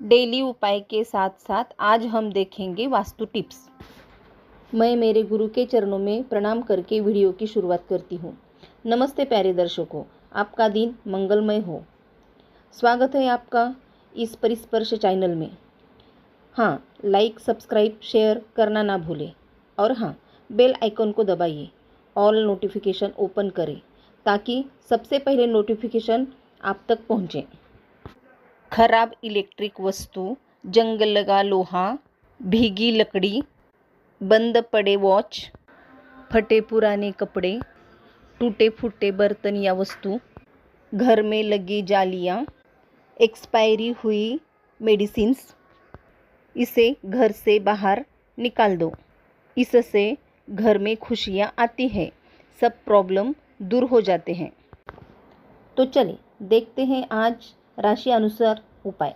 Daily उपाय के साथ साथ आज हम देखेंगे वास्तु टिप्स। मैं मेरे गुरु के चरणों में प्रणाम करके वीडियो की शुरुआत करती हूँ। नमस्ते प्यारे दर्शकों, आपका दिन मंगलमय हो। स्वागत है आपका इस परिस्पर्श चैनल में। हाँ, लाइक सब्सक्राइब शेयर करना ना भूलें और हाँ, बेल आइकन को दबाइए, ऑल नोटिफिकेशन ओपन करें ताकि सबसे पहले नोटिफिकेशन आप तक पहुँचे। खराब इलेक्ट्रिक वस्तु, जंग लगा लोहा, भीगी लकड़ी, बंद पड़े वॉच, फटे पुराने कपड़े, टूटे फूटे बर्तन या वस्तु, घर में लगी जालियाँ, एक्सपायरी हुई मेडिसिन्स, इसे घर से बाहर निकाल दो। इससे घर में खुशियाँ आती हैं, सब प्रॉब्लम दूर हो जाते हैं। तो चलिए देखते हैं आज राशि अनुसार उपाय।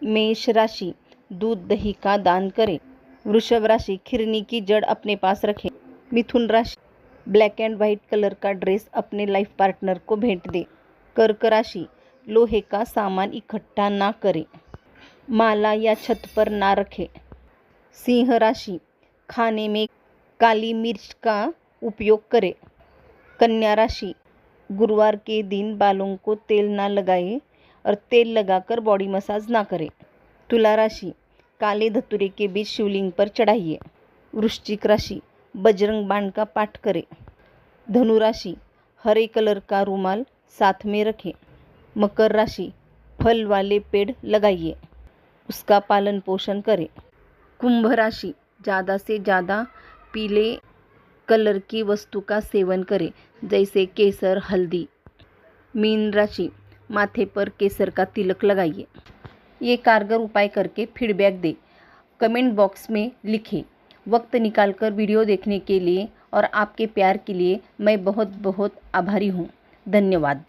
मेष राशि, दूध दही का दान करें। वृषभ राशि, खिरनी की जड़ अपने पास रखें। मिथुन राशि, ब्लैक एंड वाइट कलर का ड्रेस अपने लाइफ पार्टनर को भेंट दें। कर्क राशि, लोहे का सामान इकट्ठा ना करें, माला या छत पर ना रखें। सिंह राशि, खाने में काली मिर्च का उपयोग करें। कन्या राशि, गुरुवार के दिन बालों को तेल ना लगाएं और तेल लगाकर बॉडी मसाज ना करें। तुला राशि, काले धतूरे के बीज शिवलिंग पर चढ़ाइए। वृश्चिक राशि, बजरंग बाण का पाठ करें। धनु राशि, हरे कलर का रुमाल साथ में रखें। मकर राशि, फल वाले पेड़ लगाइए, उसका पालन पोषण करें। कुंभ राशि, ज़्यादा से ज़्यादा पीले कलर की वस्तु का सेवन करें, जैसे केसर हल्दी। मीन राशि, माथे पर केसर का तिलक लगाइए। ये कारगर उपाय करके फीडबैक दें, कमेंट बॉक्स में लिखें। वक्त निकालकर वीडियो देखने के लिए और आपके प्यार के लिए मैं बहुत बहुत आभारी हूँ। धन्यवाद।